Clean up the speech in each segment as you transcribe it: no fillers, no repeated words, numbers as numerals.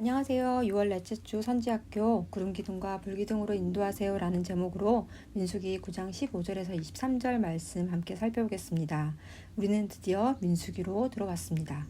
안녕하세요. 6월 넷째 주 선지학교 구름기둥과 불기둥으로 인도하세요 라는 제목으로 민수기 9장 15절에서 23절 말씀 함께 살펴보겠습니다. 우리는 드디어 민수기로 들어왔습니다.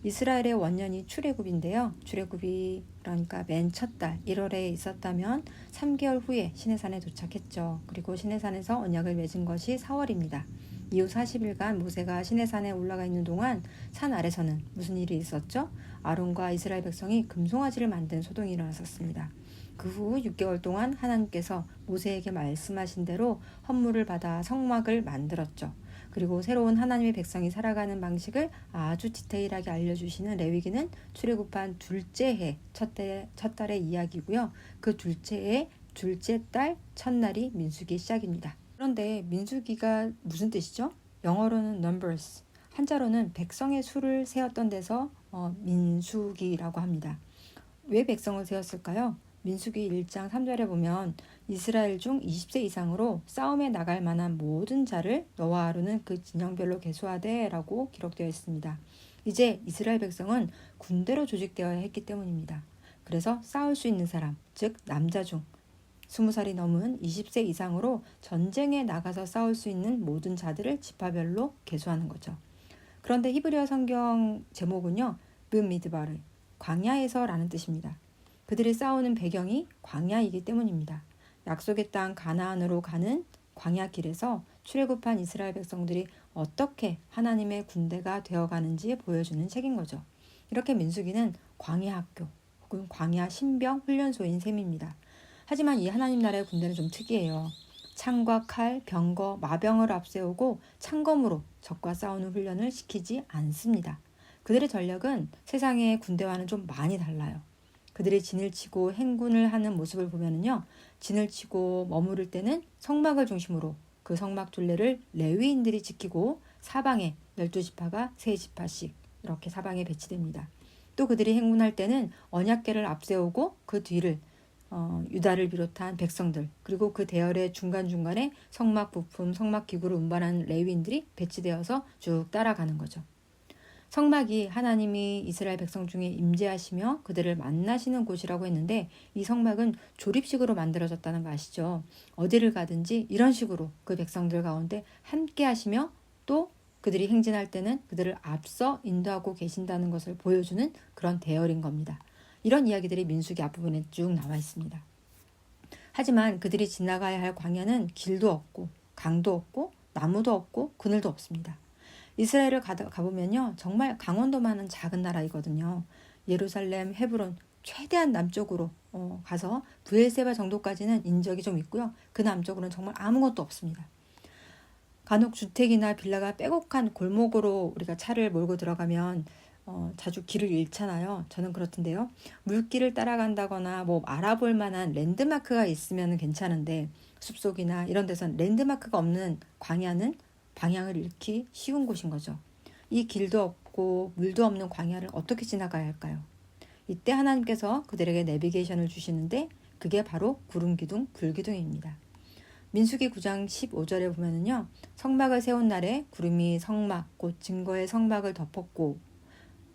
이스라엘의 원년이 출애굽인데요. 출애굽이 그러니까 맨 첫 달 1월에 있었다면 3개월 후에 시내산에 도착했죠. 그리고 시내산에서 언약을 맺은 것이 4월입니다. 이후 40일간 모세가 시내산에 올라가 있는 동안 산 아래서는 무슨 일이 있었죠? 아론과 이스라엘 백성이 금송아지를 만든 소동이 일어났었습니다. 그 후 6개월 동안 하나님께서 모세에게 말씀하신 대로 헌물을 받아 성막을 만들었죠. 그리고 새로운 하나님의 백성이 살아가는 방식을 아주 디테일하게 알려주시는 레위기는 출애굽한 둘째 해 첫 달의 이야기고요. 그 둘째 해 둘째 달 첫날이 민수기 시작입니다. 그런데 민수기가 무슨 뜻이죠? 영어로는 numbers, 한자로는 백성의 수를 세었던 데서 민수기라고 합니다. 왜 백성을 세웠을까요? 민수기 1장 3절에 보면 이스라엘 중 20세 이상으로 싸움에 나갈 만한 모든 자를 너와 아론은 그 진영별로 계수하되 라고 기록되어 있습니다. 이제 이스라엘 백성은 군대로 조직되어야 했기 때문입니다. 그래서 싸울 수 있는 사람, 즉 남자 중 20살이 넘은 20세 이상으로 전쟁에 나가서 싸울 수 있는 모든 자들을 지파별로 계수하는 거죠. 그런데 히브리어 성경 제목은요, 브미드바르, 광야에서라는 뜻입니다. 그들이 싸우는 배경이 광야이기 때문입니다. 약속의 땅 가나안으로 가는 광야 길에서 출애굽한 이스라엘 백성들이 어떻게 하나님의 군대가 되어가는지 보여주는 책인 거죠. 이렇게 민수기는 광야 학교 혹은 광야 신병 훈련소인 셈입니다. 하지만 이 하나님 나라의 군대는 좀 특이해요. 창과 칼, 병거, 마병을 앞세우고 창검으로 적과 싸우는 훈련을 시키지 않습니다. 그들의 전력은 세상의 군대와는 좀 많이 달라요. 그들이 진을 치고 행군을 하는 모습을 보면요, 진을 치고 머무를 때는 성막을 중심으로 그 성막 둘레를 레위인들이 지키고 사방에 12지파가 3지파씩 이렇게 사방에 배치됩니다. 또 그들이 행군할 때는 언약궤를 앞세우고 그 뒤를 유다를 비롯한 백성들, 그리고 그 대열의 중간중간에 성막 부품, 성막 기구를 운반하는 레위인들이 배치되어서 쭉 따라가는 거죠. 성막이 하나님이 이스라엘 백성 중에 임재하시며 그들을 만나시는 곳이라고 했는데, 이 성막은 조립식으로 만들어졌다는 거 아시죠? 어디를 가든지 이런 식으로 그 백성들 가운데 함께 하시며 또 그들이 행진할 때는 그들을 앞서 인도하고 계신다는 것을 보여주는 그런 대열인 겁니다. 이런 이야기들이 민수기 앞부분에 쭉 나와 있습니다. 하지만 그들이 지나가야 할 광야는 길도 없고 강도 없고 나무도 없고 그늘도 없습니다. 이스라엘을 가보면요, 정말 강원도만한 작은 나라이거든요. 예루살렘, 헤브론 최대한 남쪽으로 가서 브엘세바 정도까지는 인적이 좀 있고요. 그 남쪽으로는 정말 아무것도 없습니다. 간혹 주택이나 빌라가 빼곡한 골목으로 우리가 차를 몰고 들어가면 자주 길을 잃잖아요. 저는 그렇던데요. 물길을 따라간다거나 뭐 알아볼 만한 랜드마크가 있으면 괜찮은데, 숲속이나 이런 데선 랜드마크가 없는 광야는 방향을 잃기 쉬운 곳인 거죠. 이 길도 없고 물도 없는 광야를 어떻게 지나가야 할까요? 이때 하나님께서 그들에게 내비게이션을 주시는데, 그게 바로 구름기둥, 불기둥입니다. 민수기 9장 15절에 보면은요, 성막을 세운 날에 구름이 성막 곧 증거의 성막을 덮었고,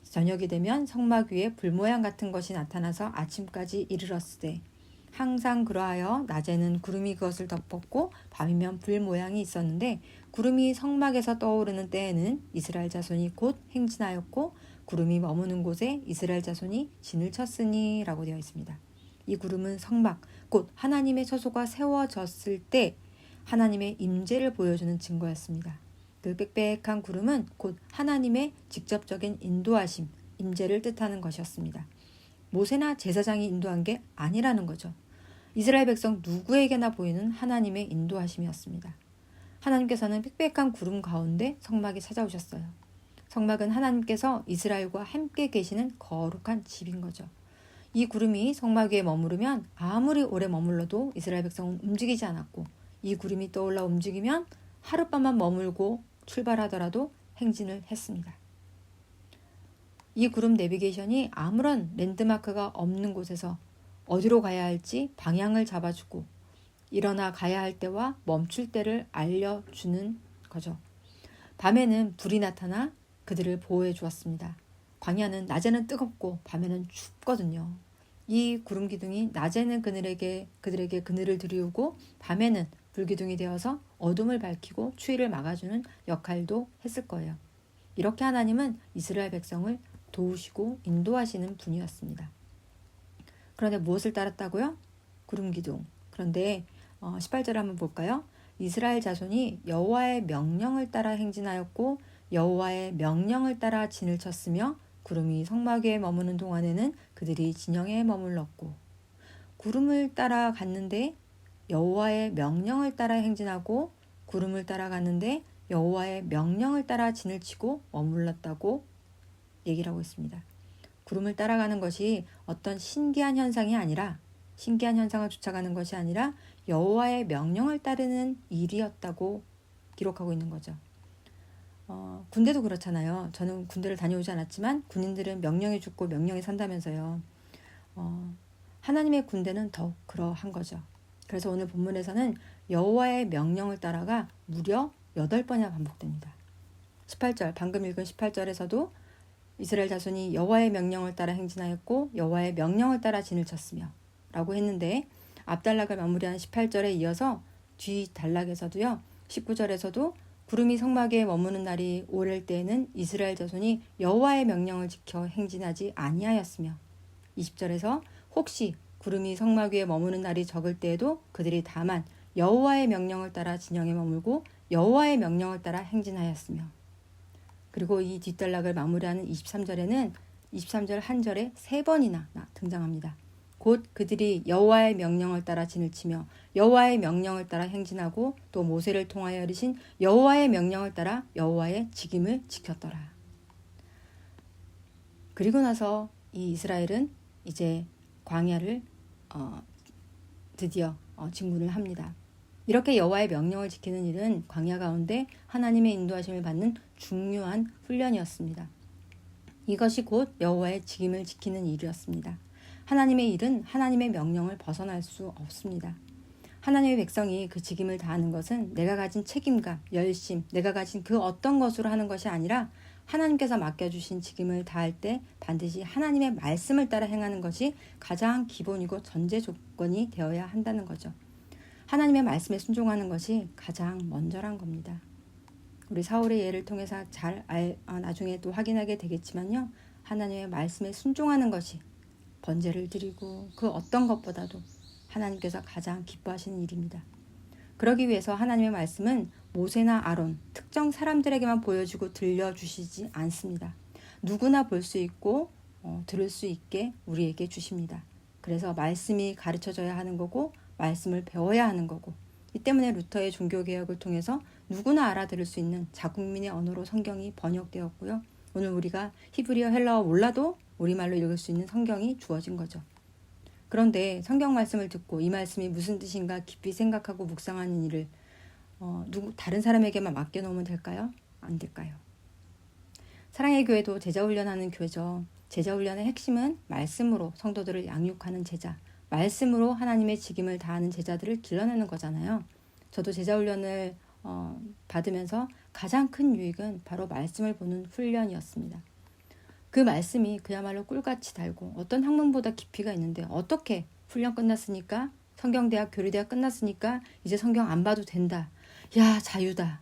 저녁이 되면 성막 위에 불 모양 같은 것이 나타나서 아침까지 이르렀으되, 항상 그러하여 낮에는 구름이 그것을 덮었고 밤이면 불 모양이 있었는데, 구름이 성막에서 떠오르는 때에는 이스라엘 자손이 곧 행진하였고 구름이 머무는 곳에 이스라엘 자손이 진을 쳤으니 라고 되어 있습니다. 이 구름은 성막 곧 하나님의 처소가 세워졌을 때 하나님의 임재를 보여주는 증거였습니다. 그 빽빽한 구름은 곧 하나님의 직접적인 인도하심, 임재를 뜻하는 것이었습니다. 모세나 제사장이 인도한 게 아니라는 거죠. 이스라엘 백성 누구에게나 보이는 하나님의 인도하심이었습니다. 하나님께서는 빽빽한 구름 가운데 성막에 찾아오셨어요. 성막은 하나님께서 이스라엘과 함께 계시는 거룩한 집인 거죠. 이 구름이 성막 위에 머무르면 아무리 오래 머물러도 이스라엘 백성은 움직이지 않았고, 이 구름이 떠올라 움직이면 하룻밤만 머물고 출발하더라도 행진을 했습니다. 이 구름 내비게이션이 아무런 랜드마크가 없는 곳에서 어디로 가야 할지 방향을 잡아주고 일어나 가야 할 때와 멈출 때를 알려주는 거죠. 밤에는 불이 나타나 그들을 보호해 주었습니다. 광야는 낮에는 뜨겁고 밤에는 춥거든요. 이 구름 기둥이 낮에는 그들에게 그늘을 드리우고 밤에는 불기둥이 되어서 어둠을 밝히고 추위를 막아주는 역할도 했을 거예요. 이렇게 하나님은 이스라엘 백성을 도우시고 인도하시는 분이었습니다. 그런데 무엇을 따랐다고요? 구름 기둥. 그런데 18절 한번 볼까요? 이스라엘 자손이 여호와의 명령을 따라 행진하였고 여호와의 명령을 따라 진을 쳤으며 구름이 성막 위에 머무는 동안에는 그들이 진영에 머물렀고. 구름을 따라 갔는데 여호와의 명령을 따라 행진하고 구름을 따라 갔는데 여호와의 명령을 따라 진을 치고 머물렀다고 얘기를 하고 있습니다. 구름을 따라가는 것이 어떤 신기한 현상이 아니라 신기한 현상을 쫓아가는 것이 아니라 여호와의 명령을 따르는 일이었다고 기록하고 있는 거죠. 군대도 그렇잖아요. 저는 군대를 다녀오지 않았지만 군인들은 명령에 죽고 명령에 산다면서요. 하나님의 군대는 더욱 그러한 거죠. 그래서 오늘 본문에서는 여호와의 명령을 따라가 무려 8번이나 반복됩니다. 18절, 방금 읽은 18절에서도 이스라엘 자손이 여호와의 명령을 따라 행진하였고 여호와의 명령을 따라 진을 쳤으며 라고 했는데 앞단락을 마무리한 18절에 이어서 뒤 단락에서도요. 19절에서도 구름이 성막에 머무는 날이 오랠 때에는 이스라엘 자손이 여호와의 명령을 지켜 행진하지 아니하였으며 20절에서 혹시 구름이 성막 위에 머무는 날이 적을 때에도 그들이 다만 여호와의 명령을 따라 진영에 머물고 여호와의 명령을 따라 행진하였으며 그리고 이 뒷단락을 마무리하는 23절에는 23절 한 절에 3번이나 등장합니다. 곧 그들이 여호와의 명령을 따라 진을 치며 여호와의 명령을 따라 행진하고 또 모세를 통하여 이르신 여호와의 명령을 따라 여호와의 직임을 지켰더라. 그리고 나서 이 이스라엘은 이제 광야를 드디어 진군을 합니다. 이렇게 여호와의 명령을 지키는 일은 광야 가운데 하나님의 인도하심을 받는 중요한 훈련이었습니다. 이것이 곧 여호와의 직임을 지키는 일이었습니다. 하나님의 일은 하나님의 명령을 벗어날 수 없습니다. 하나님의 백성이 그 직임을 다하는 것은 내가 가진 책임감, 열심, 내가 가진 그 어떤 것으로 하는 것이 아니라 하나님께서 맡겨주신 직임을 다할 때 반드시 하나님의 말씀을 따라 행하는 것이 가장 기본이고 전제 조건이 되어야 한다는 거죠. 하나님의 말씀에 순종하는 것이 가장 먼저란 겁니다. 우리 사울의 예를 통해서 나중에 또 확인하게 되겠지만요. 하나님의 말씀에 순종하는 것이 번제를 드리고 그 어떤 것보다도 하나님께서 가장 기뻐하시는 일입니다. 그러기 위해서 하나님의 말씀은 모세나 아론, 특정 사람들에게만 보여주고 들려주시지 않습니다. 누구나 볼 수 있고 들을 수 있게 우리에게 주십니다. 그래서 말씀이 가르쳐져야 하는 거고 말씀을 배워야 하는 거고 이 때문에 루터의 종교개혁을 통해서 누구나 알아들을 수 있는 자국민의 언어로 성경이 번역되었고요. 오늘 우리가 히브리어, 헬라어 몰라도 우리말로 읽을 수 있는 성경이 주어진 거죠. 그런데 성경 말씀을 듣고 이 말씀이 무슨 뜻인가 깊이 생각하고 묵상하는 일을 다른 사람에게만 맡겨놓으면 될까요? 안 될까요? 사랑의 교회도 제자훈련하는 교회죠. 제자훈련의 핵심은 말씀으로 성도들을 양육하는 제자, 말씀으로 하나님의 직임을 다하는 제자들을 길러내는 거잖아요. 저도 제자훈련을 받으면서 가장 큰 유익은 바로 말씀을 보는 훈련이었습니다. 그 말씀이 그야말로 꿀같이 달고 어떤 학문보다 깊이가 있는데 어떻게 훈련 끝났으니까 성경대학 교리대학 끝났으니까 이제 성경 안 봐도 된다. 야 자유다.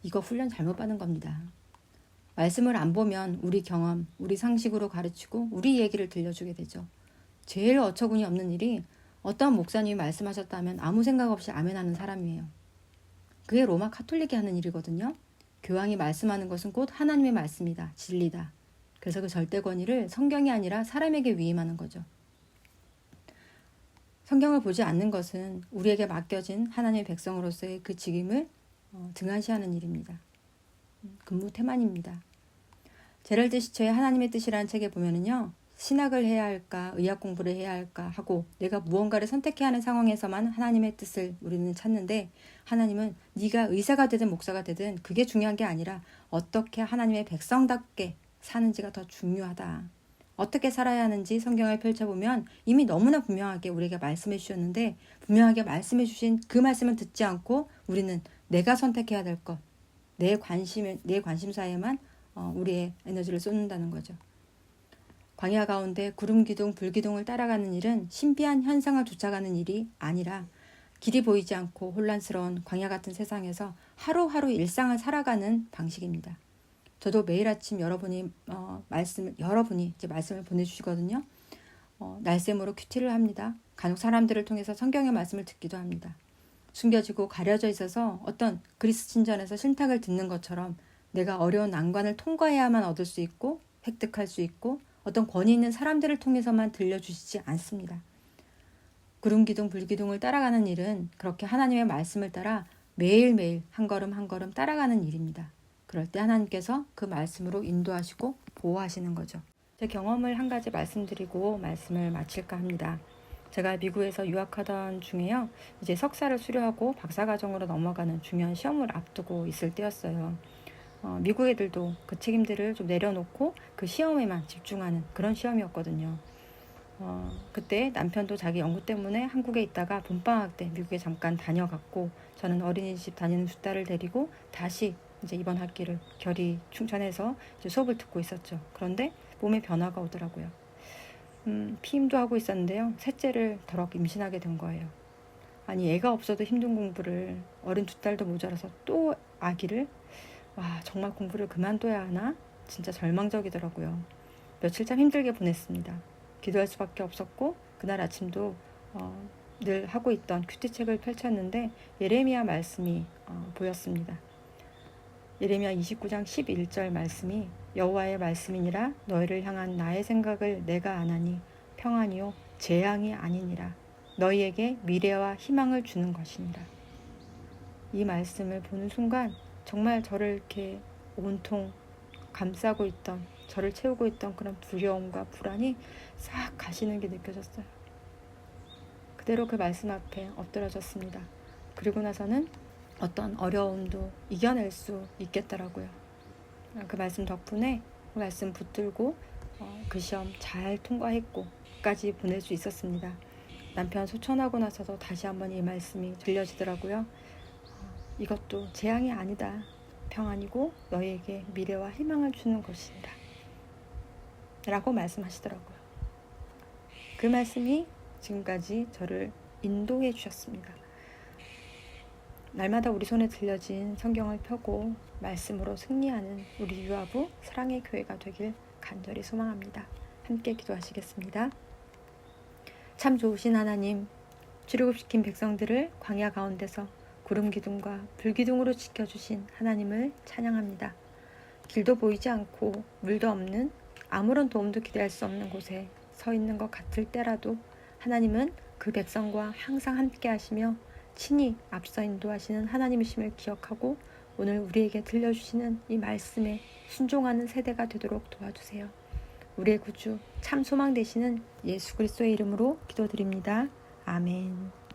이거 훈련 잘못 받은 겁니다. 말씀을 안 보면 우리 경험, 우리 상식으로 가르치고 우리 얘기를 들려주게 되죠. 제일 어처구니 없는 일이 어떤 목사님이 말씀하셨다면 아무 생각 없이 아멘하는 사람이에요. 그게 로마 카톨릭이 하는 일이거든요. 교황이 말씀하는 것은 곧 하나님의 말씀이다. 진리다. 그래서 그 절대 권위를 성경이 아니라 사람에게 위임하는 거죠. 성경을 보지 않는 것은 우리에게 맡겨진 하나님의 백성으로서의 그 직임을 등한시하는 일입니다. 근무태만입니다. 제럴드 시처의 하나님의 뜻이라는 책에 보면은요. 신학을 해야 할까, 의학 공부를 해야 할까 하고 내가 무언가를 선택해야 하는 상황에서만 하나님의 뜻을 우리는 찾는데 하나님은 네가 의사가 되든 목사가 되든 그게 중요한 게 아니라 어떻게 하나님의 백성답게 사는지가 더 중요하다. 어떻게 살아야 하는지 성경을 펼쳐보면 이미 너무나 분명하게 우리에게 말씀해 주셨는데 분명하게 말씀해 주신 그 말씀을 듣지 않고 우리는 내가 선택해야 될 것, 내 관심사에만 우리의 에너지를 쏟는다는 거죠. 광야 가운데 구름 기둥, 불 기둥을 따라가는 일은 신비한 현상을 쫓아가는 일이 아니라 길이 보이지 않고 혼란스러운 광야 같은 세상에서 하루하루 일상을 살아가는 방식입니다. 저도 매일 아침 여러분이 이제 말씀을 보내주시거든요. 날샘으로 큐티를 합니다. 간혹 사람들을 통해서 성경의 말씀을 듣기도 합니다. 숨겨지고 가려져 있어서 어떤 그리스 신전에서 신탁을 듣는 것처럼 내가 어려운 난관을 통과해야만 얻을 수 있고 획득할 수 있고 어떤 권위 있는 사람들을 통해서만 들려주시지 않습니다. 구름 기둥, 불 기둥을 따라가는 일은 그렇게 하나님의 말씀을 따라 매일매일 한 걸음 한 걸음 따라가는 일입니다. 그럴 때 하나님께서 그 말씀으로 인도하시고 보호하시는 거죠. 제 경험을 한 가지 말씀드리고 말씀을 마칠까 합니다. 제가 미국에서 유학하던 중에요. 이제 석사를 수료하고 박사과정으로 넘어가는 중요한 시험을 앞두고 있을 때였어요. 미국 애들도 그 책임들을 좀 내려놓고 그 시험에만 집중하는 그런 시험이었거든요. 그때 남편도 자기 연구 때문에 한국에 있다가 봄방학 때 미국에 잠깐 다녀갔고 저는 어린이집 다니는 두 딸을 데리고 다시 이제 이번 학기를 결의 충천해서 이제 수업을 듣고 있었죠. 그런데 몸에 변화가 오더라고요. 피임도 하고 있었는데요. 셋째를 더럭 임신하게 된 거예요. 아니 애가 없어도 힘든 공부를 어린 두 딸도 모자라서 또 아기를 정말 공부를 그만둬야 하나? 진짜 절망적이더라고요. 며칠 참 힘들게 보냈습니다. 기도할 수밖에 없었고 그날 아침도 늘 하고 있던 큐티책을 펼쳤는데 예레미야 말씀이 보였습니다. 예레미야 29장 11절 말씀이 여호와의 말씀이니라 너희를 향한 나의 생각을 내가 아나니 평안이요 재앙이 아니니라 너희에게 미래와 희망을 주는 것이니라. 이 말씀을 보는 순간 정말 저를 이렇게 온통 감싸고 있던 저를 채우고 있던 그런 두려움과 불안이 싹 가시는 게 느껴졌어요. 그대로 그 말씀 앞에 엎드려졌습니다. 그리고 나서는 어떤 어려움도 이겨낼 수 있겠더라고요. 그 말씀 덕분에 그 말씀 붙들고 그 시험 잘 통과했고 끝까지 보낼 수 있었습니다. 남편 소천하고 나서도 다시 한번 이 말씀이 들려지더라고요. 이것도 재앙이 아니다. 평안이고 너희에게 미래와 희망을 주는 것이니라. 라고 말씀하시더라고요. 그 말씀이 지금까지 저를 인도해 주셨습니다. 날마다 우리 손에 들려진 성경을 펴고 말씀으로 승리하는 우리 유아부 사랑의 교회가 되길 간절히 소망합니다. 함께 기도하시겠습니다. 참 좋으신 하나님, 출애굽시킨 백성들을 광야 가운데서 구름 기둥과 불 기둥으로 지켜주신 하나님을 찬양합니다. 길도 보이지 않고 물도 없는 아무런 도움도 기대할 수 없는 곳에 서 있는 것 같을 때라도 하나님은 그 백성과 항상 함께 하시며 친히 앞서 인도하시는 하나님이심을 기억하고 오늘 우리에게 들려주시는 이 말씀에 순종하는 세대가 되도록 도와주세요. 우리의 구주 참 소망 되시는 예수 그리스도의 이름으로 기도드립니다. 아멘.